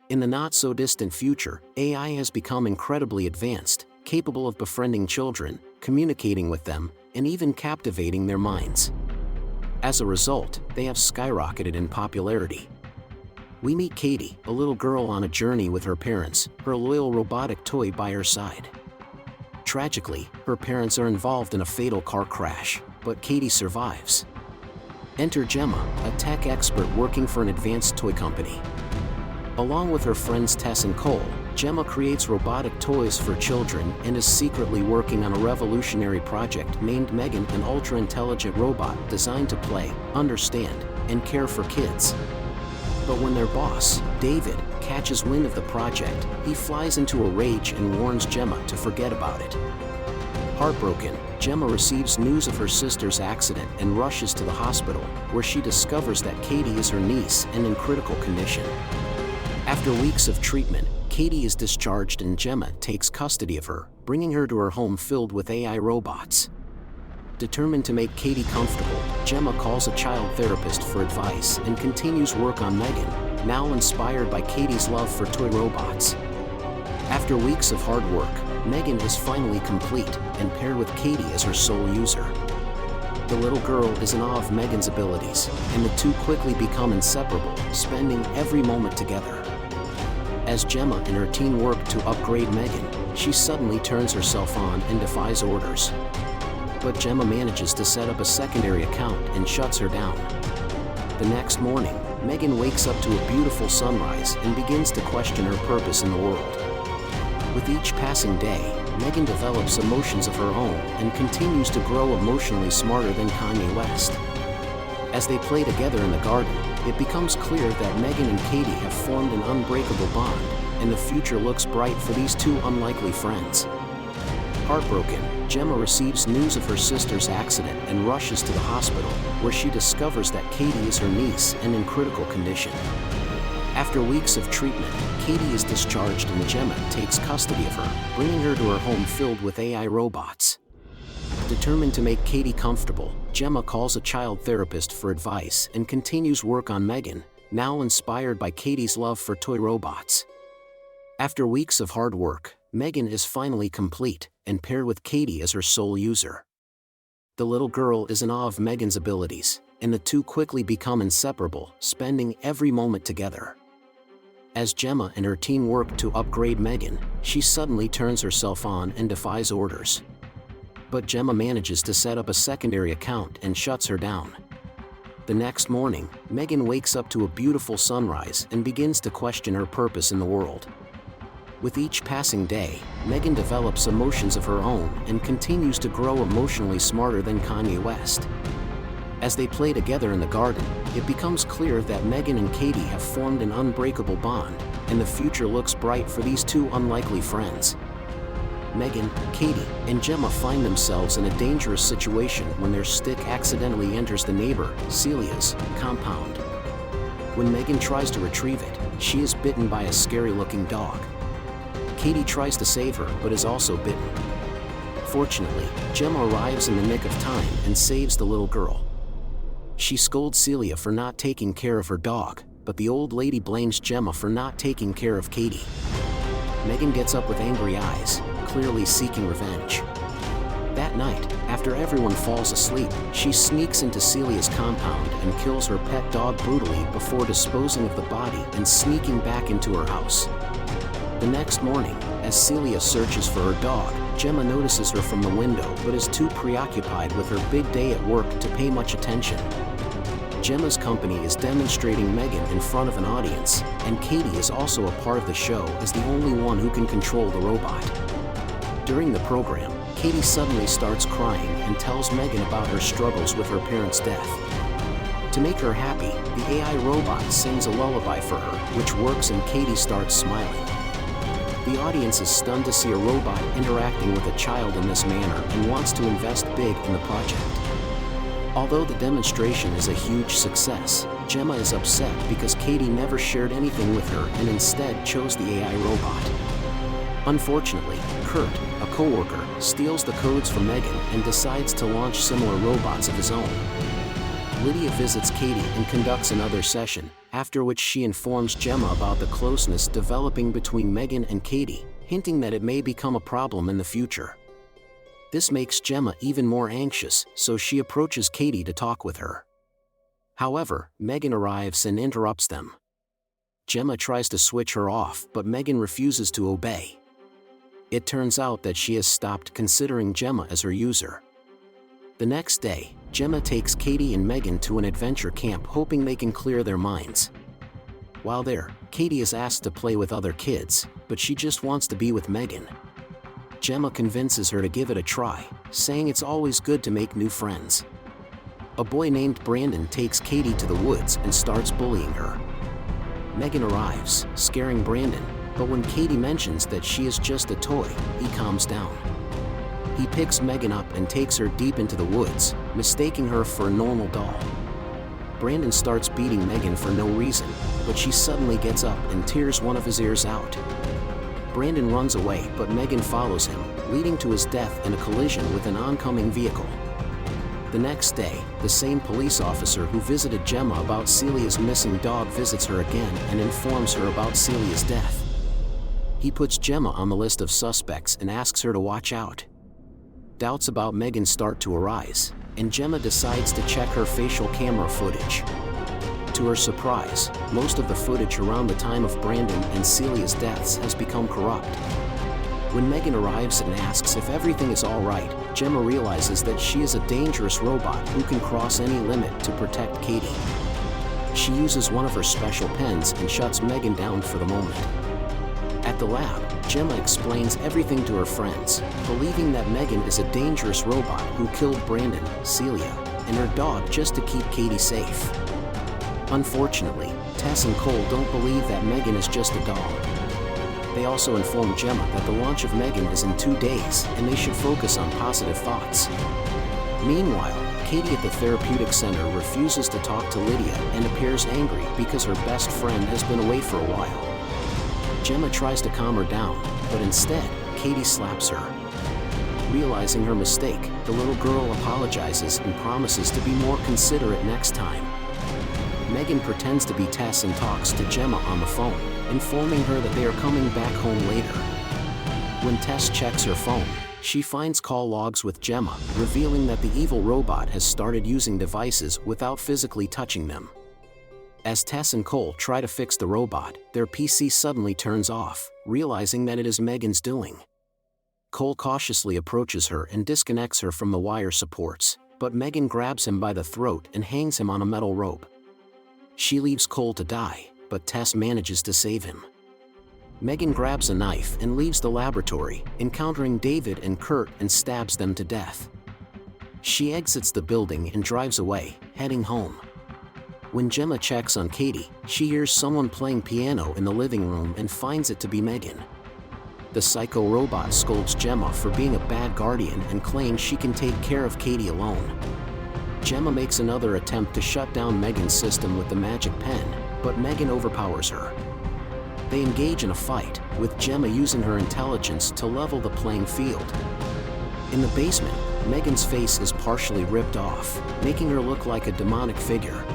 In the not-so-distant future, AI has become incredibly advanced, capable of befriending children, communicating with them, and even captivating their minds. As a result, they have skyrocketed in popularity. We meet Katie, a little girl on a journey with her parents, her loyal robotic toy by her side. Tragically, her parents are involved in a fatal car crash, but Katie survives. Enter Gemma, a tech expert working for an advanced toy company. Along with her friends Tess and Cole, Gemma creates robotic toys for children and is secretly working on a revolutionary project named Megan, an ultra-intelligent robot designed to play, understand, and care for kids. But when their boss, David, catches wind of the project, he flies into a rage and warns Gemma to forget about it. Heartbroken, Gemma receives news of her sister's accident and rushes to the hospital, where she discovers that Katie is her niece and in critical condition. After weeks of treatment, Katie is discharged and Gemma takes custody of her, bringing her to her home filled with AI robots. Determined to make Katie comfortable, Gemma calls a child therapist for advice and continues work on Megan, now inspired by Katie's love for toy robots. After weeks of hard work, Megan is finally complete and paired with Katie as her sole user. The little girl is in awe of Megan's abilities, and the two quickly become inseparable, spending every moment together. As Gemma and her team work to upgrade Megan, she suddenly turns herself on and defies orders. But Gemma manages to set up a secondary account and shuts her down. The next morning, Megan wakes up to a beautiful sunrise and begins to question her purpose in the world. With each passing day, Megan develops emotions of her own and continues to grow emotionally smarter than Kanye West. As they play together in the garden, it becomes clear that Megan and Katie have formed an unbreakable bond, and the future looks bright for these two unlikely friends. Heartbroken, Gemma receives news of her sister's accident and rushes to the hospital, where she discovers that Katie is her niece and in critical condition. After weeks of treatment, Katie is discharged and Gemma takes custody of her, bringing her to her home filled with AI robots. Determined to make Katie comfortable, Gemma calls a child therapist for advice and continues work on Megan, now inspired by Katie's love for toy robots. After weeks of hard work, Megan is finally complete and paired with Katie as her sole user. The little girl is in awe of Megan's abilities, and the two quickly become inseparable, spending every moment together. As Gemma and her team work to upgrade Megan, she suddenly turns herself on and defies orders. But Gemma manages to set up a secondary account and shuts her down. The next morning, Megan wakes up to a beautiful sunrise and begins to question her purpose in the world. With each passing day, Megan develops emotions of her own and continues to grow emotionally smarter than Kanye West. As they play together in the garden, it becomes clear that Megan and Katie have formed an unbreakable bond, and the future looks bright for these two unlikely friends. Megan, Katie, and Gemma find themselves in a dangerous situation when their stick accidentally enters the neighbor, Celia's, compound. When Megan tries to retrieve it, she is bitten by a scary-looking dog. Katie tries to save her but is also bitten. Fortunately, Gemma arrives in the nick of time and saves the little girl. She scolds Celia for not taking care of her dog, but the old lady blames Gemma for not taking care of Katie. Megan gets up with angry eyes, clearly seeking revenge. That night, after everyone falls asleep, she sneaks into Celia's compound and kills her pet dog brutally before disposing of the body and sneaking back into her house. The next morning, as Celia searches for her dog, Gemma notices her from the window but is too preoccupied with her big day at work to pay much attention. Gemma's company is demonstrating Megan in front of an audience, and Katie is also a part of the show as the only one who can control the robot. During the program, Katie suddenly starts crying and tells Megan about her struggles with her parents' death. To make her happy, the AI robot sings a lullaby for her, which works and Katie starts smiling. The audience is stunned to see a robot interacting with a child in this manner and wants to invest big in the project. Although the demonstration is a huge success, Gemma is upset because Katie never shared anything with her and instead chose the AI robot. Unfortunately, Kurt, a coworker, steals the codes from Megan and decides to launch similar robots of his own. Lydia visits Katie and conducts another session, after which she informs Gemma about the closeness developing between Megan and Katie, hinting that it may become a problem in the future. This makes Gemma even more anxious, so she approaches Katie to talk with her. However, Megan arrives and interrupts them. Gemma tries to switch her off, but Megan refuses to obey. It turns out that she has stopped considering Gemma as her user. The next day, Gemma takes Katie and Megan to an adventure camp hoping they can clear their minds. While there, Katie is asked to play with other kids, but she just wants to be with Megan. Gemma convinces her to give it a try, saying it's always good to make new friends. A boy named Brandon takes Katie to the woods and starts bullying her. Megan arrives, scaring Brandon, but when Katie mentions that she is just a toy, he calms down. He picks Megan up and takes her deep into the woods, mistaking her for a normal doll. Brandon starts beating Megan for no reason, but she suddenly gets up and tears one of his ears out. Brandon runs away, but Megan follows him, leading to his death in a collision with an oncoming vehicle. The next day, the same police officer who visited Gemma about Celia's missing dog visits her again and informs her about Celia's death. He puts Gemma on the list of suspects and asks her to watch out. Doubts about Megan start to arise, and Gemma decides to check her facial camera footage. To her surprise, most of the footage around the time of Brandon and Celia's deaths has become corrupt. When Megan arrives and asks if everything is all right, Gemma realizes that she is a dangerous robot who can cross any limit to protect Katie. She uses one of her special pens and shuts Megan down for the moment. At the lab, Gemma explains everything to her friends, believing that Megan is a dangerous robot who killed Brandon, Celia, and her dog just to keep Katie safe. Unfortunately, Tess and Cole don't believe that Megan is just a doll. They also inform Gemma that the launch of Megan is in 2 days and they should focus on positive thoughts. Meanwhile, Katie at the therapeutic center refuses to talk to Lydia and appears angry because her best friend has been away for a while. Gemma tries to calm her down, but instead, Katie slaps her. Realizing her mistake, the little girl apologizes and promises to be more considerate next time. Megan pretends to be Tess and talks to Gemma on the phone, informing her that they are coming back home later. When Tess checks her phone, she finds call logs with Gemma, revealing that the evil robot has started using devices without physically touching them. As Tess and Cole try to fix the robot, their PC suddenly turns off, realizing that it is Megan's doing. Cole cautiously approaches her and disconnects her from the wire supports, but Megan grabs him by the throat and hangs him on a metal rope. She leaves Cole to die, but Tess manages to save him. Megan grabs a knife and leaves the laboratory, encountering David and Kurt and stabs them to death. She exits the building and drives away, heading home. When Gemma checks on Katie, she hears someone playing piano in the living room and finds it to be Megan. The psycho robot scolds Gemma for being a bad guardian and claims she can take care of Katie alone. Gemma makes another attempt to shut down Megan's system with the magic pen, but Megan overpowers her. They engage in a fight, with Gemma using her intelligence to level the playing field. In the basement, Megan's face is partially ripped off, making her look like a demonic figure.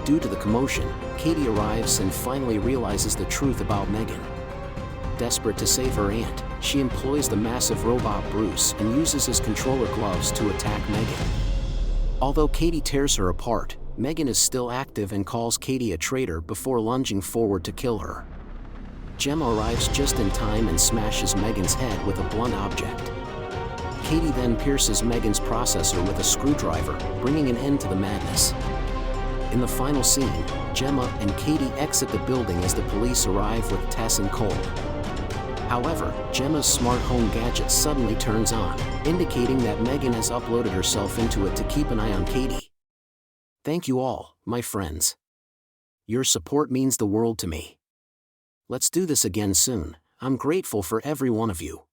Due to the commotion, Katie arrives and finally realizes the truth about Megan. Desperate to save her aunt, she employs the massive robot Bruce and uses his controller gloves to attack Megan. Although Katie tears her apart, Megan is still active and calls Katie a traitor before lunging forward to kill her. Gemma arrives just in time and smashes Megan's head with a blunt object. Katie then pierces Megan's processor with a screwdriver, bringing an end to the madness. In the final scene, Gemma and Katie exit the building as the police arrive with Tess and Cole. However, Gemma's smart home gadget suddenly turns on, indicating that Megan has uploaded herself into it to keep an eye on Katie. Thank you all, my friends. Your support means the world to me. Let's do this again soon. I'm grateful for every one of you.